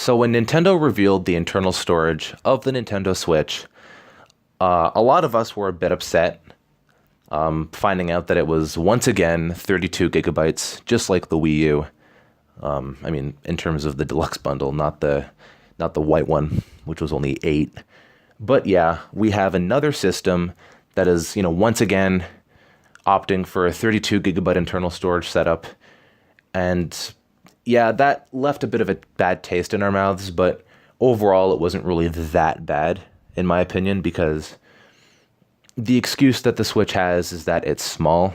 So when Nintendo revealed the internal storage of the Nintendo Switch, a lot of us were a bit upset, finding out that it was once again 32 gigabytes, just like the Wii U. I mean, in terms of the deluxe bundle, not the white one, which was only 8. But yeah, we have another system that is, once again opting for a 32 gigabyte internal storage setup. And yeah, that left a bit of a bad taste in our mouths, but overall it wasn't really that bad, in my opinion, because the excuse that the Switch has is that it's small.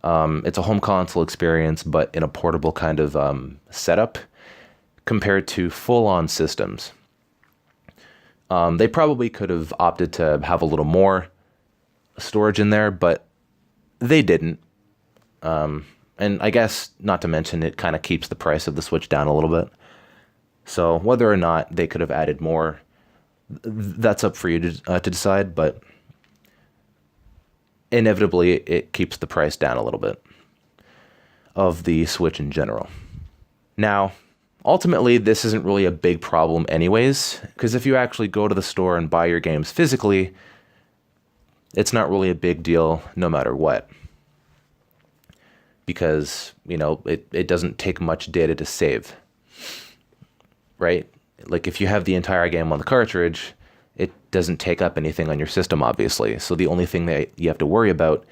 It's a home console experience, but in a portable kind of setup compared to full-on systems. They probably could have opted to have a little more storage in there, but they didn't. And I guess, not to mention, it kind of keeps the price of the Switch down a little bit. So whether or not they could have added more, that's up for you to decide, but inevitably it keeps the price down a little bit of the Switch in general. Now, ultimately, this isn't really a big problem anyways, because if you actually go to the store and buy your games physically, it's not really a big deal no matter what. Because, it doesn't take much data to save, right? Like if you have the entire game on the cartridge, it doesn't take up anything on your system, obviously. So the only thing that you have to worry about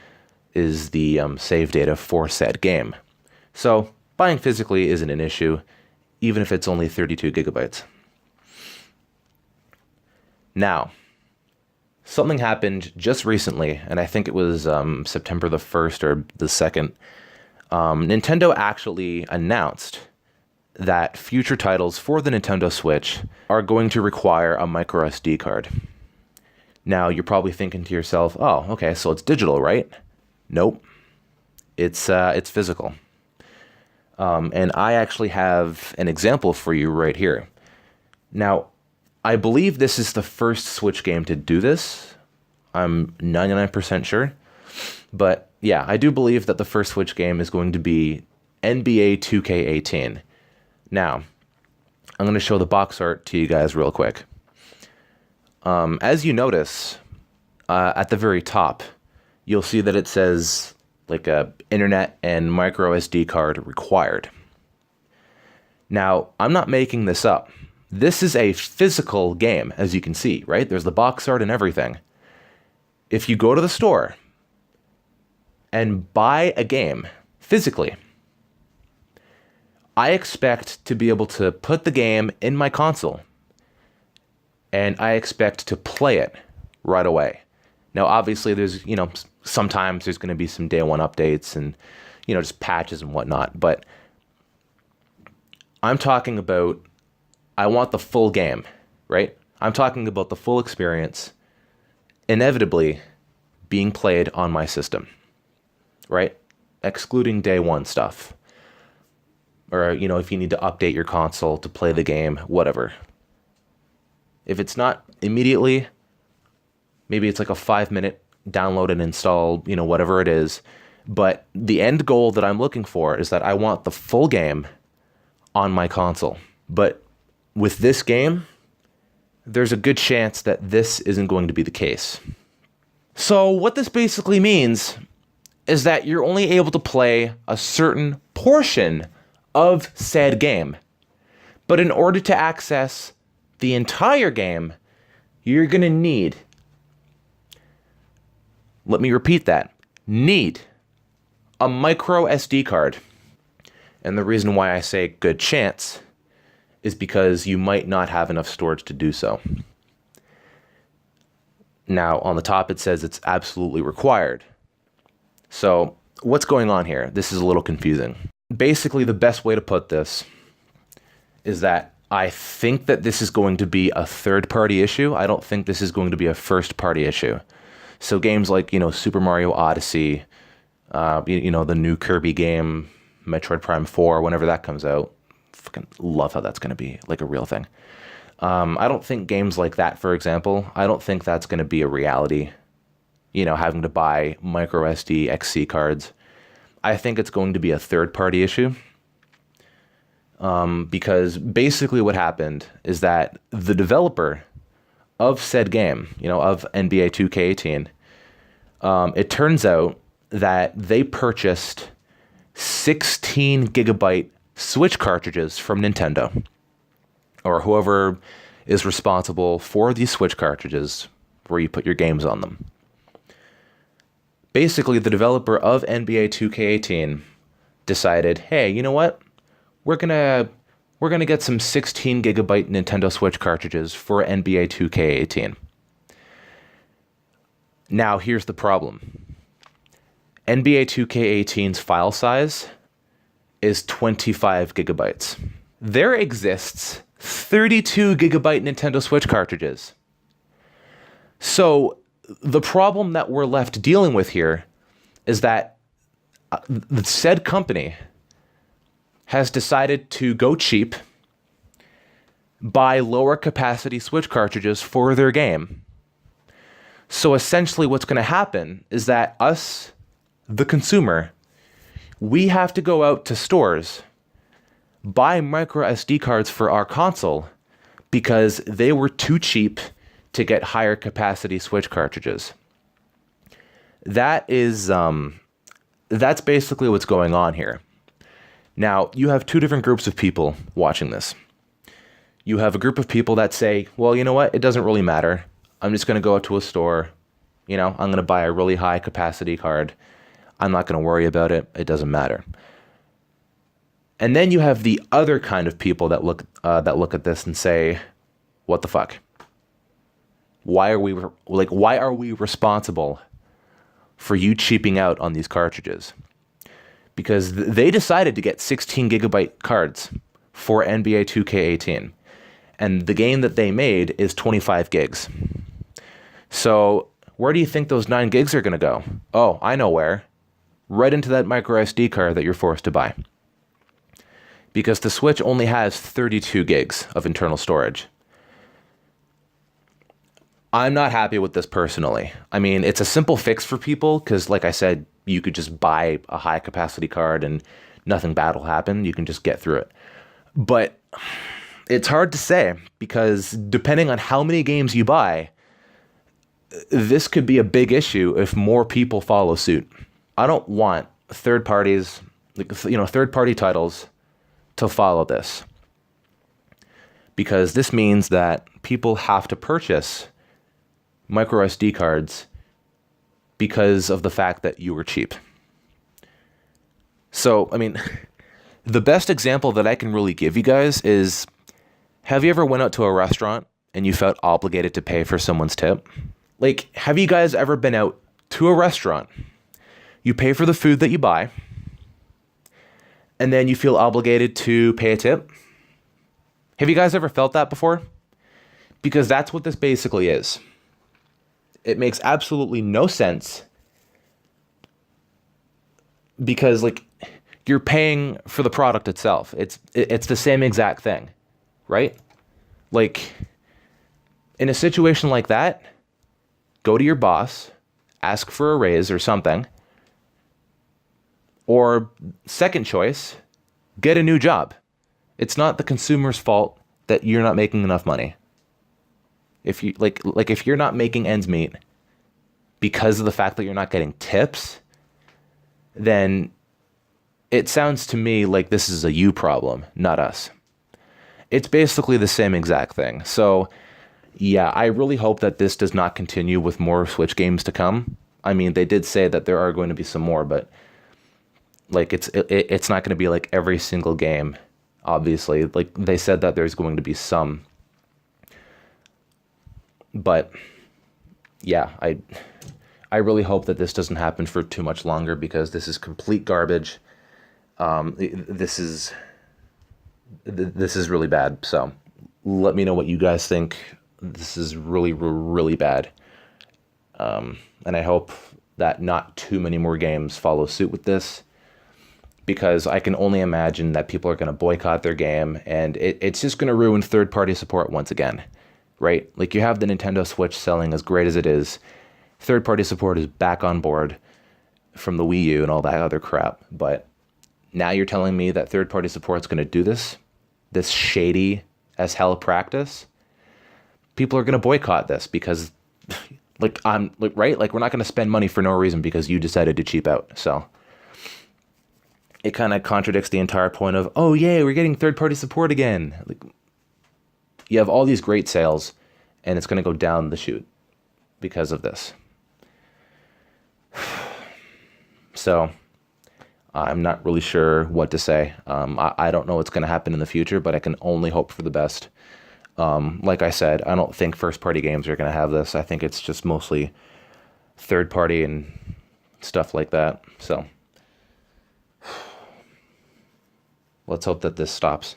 is the save data for said game. So buying physically isn't an issue, even if it's only 32 gigabytes. Now, something happened just recently, and I think it was September the 1st or the 2nd. Nintendo actually announced that future titles for the Nintendo Switch are going to require a MicroSD card. Now, you're probably thinking to yourself, oh, okay, so it's digital, right? Nope. It's physical. And I actually have an example for you right here. Now, I believe this is the first Switch game to do this. I'm 99% sure. But yeah, I do believe that the first Switch game is going to be NBA 2K18. Now, I'm going to show the box art to you guys real quick. As you notice, at the very top, you'll see that it says like internet and microSD card required. Now, I'm not making this up. This is a physical game, as you can see, right? There's the box art and everything. If you go to the store and buy a game physically, I expect to be able to put the game in my console, and I expect to play it right away. Now, obviously, there's, sometimes there's going to be some day one updates and, just patches and whatnot, but I'm talking about, I want the full game, right? I'm talking about the full experience, inevitably being played on my system, right? Excluding day one stuff. Or, if you need to update your console to play the game, whatever. If it's not immediately, maybe it's like a 5-minute download and install, whatever it is. But the end goal that I'm looking for is that I want the full game on my console. But with this game, there's a good chance that this isn't going to be the case. So what this basically means is that you're only able to play a certain portion of said game. But in order to access the entire game, you're going to need, let me repeat that, need a micro SD card. And the reason why I say good chance is because you might not have enough storage to do so. Now, on the top, it says it's absolutely required. So what's going on here? This is a little confusing. Basically, the best way to put this is that I think that this is going to be a third-party issue. I don't think this is going to be a first-party issue. So games like, Super Mario Odyssey, the new Kirby game, Metroid Prime 4, whenever that comes out. Fucking love how that's going to be like a real thing. I don't think games like that, for example, I don't think that's going to be a reality. Having to buy microSD XC cards. I think it's going to be a third-party issue. because basically what happened is that the developer of said game, of NBA 2K18, it turns out that they purchased 16 gigabyte Switch cartridges from Nintendo, or whoever is responsible for these Switch cartridges where you put your games on them. Basically, the developer of NBA 2K18 decided, hey, you know what? We're gonna get some 16 gigabyte Nintendo Switch cartridges for NBA 2K18. Now, here's the problem. NBA 2K18's file size is 25 gigabytes. There exists 32 gigabyte Nintendo Switch cartridges. So the problem that we're left dealing with here is that the said company has decided to go cheap, buy lower capacity Switch cartridges for their game. So essentially what's going to happen is that us, the consumer, we have to go out to stores, buy microSD cards for our console because they were too cheap to get higher capacity Switch cartridges. That's basically what's going on here. Now, you have two different groups of people watching this. You have a group of people that say, well, you know what? It doesn't really matter. I'm just going to go out to a store. I'm going to buy a really high capacity card. I'm not going to worry about it. It doesn't matter. And then you have the other kind of people that look at this and say, what the fuck? Why are we responsible for you cheaping out on these cartridges? Because they decided to get 16 gigabyte cards for NBA 2K18. And the game that they made is 25 gigs. So where do you think those 9 gigs are going to go? Oh, I know where. Right into that microSD card that you're forced to buy. Because the Switch only has 32 gigs of internal storage. I'm not happy with this personally. I mean, it's a simple fix for people because, like I said, you could just buy a high capacity card and nothing bad will happen. You can just get through it. But it's hard to say because depending on how many games you buy, this could be a big issue if more people follow suit. I don't want third party titles to follow this because this means that people have to purchase microSD cards because of the fact that you were cheap. So, I mean, the best example that I can really give you guys is, have you ever went out to a restaurant and you felt obligated to pay for someone's tip? Like, have you guys ever been out to a restaurant? You pay for the food that you buy, and then you feel obligated to pay a tip? Have you guys ever felt that before? Because that's what this basically is. It makes absolutely no sense because, like, you're paying for the product itself. It's the same exact thing, right? Like, in a situation like that, go to your boss, ask for a raise or something, or second choice, get a new job. It's not the consumer's fault that you're not making enough money. If you if you're not making ends meet because of the fact that you're not getting tips, then it sounds to me like this is a you problem, not us. It's basically the same exact thing. So, yeah, I really hope that this does not continue with more Switch games to come. I mean, they did say that there are going to be some more, but like it's not going to be like every single game, obviously. Like they said that there's going to be some. But yeah, I really hope that this doesn't happen for too much longer because this is complete garbage. This is really bad. So let me know what you guys think. This is really, really bad. And I hope that not too many more games follow suit with this because I can only imagine that people are going to boycott their game and it's just going to ruin third-party support once again. Right? Like you have the Nintendo Switch selling as great as it is. Third-party support is back on board from the Wii U and all that other crap. But now you're telling me that third-party support is going to do this? this shady as hell practice, people are going to boycott this because like I'm like, right? Like we're not going to spend money for no reason because you decided to cheap out. So it kind of contradicts the entire point of, oh yay, we're getting third-party support again. Like you have all these great sales and it's going to go down the chute because of this. So I'm not really sure what to say. I don't know what's going to happen in the future, but I can only hope for the best. Like I said, I don't think first-party games are going to have this. I think it's just mostly third-party and stuff like that. So let's hope that this stops.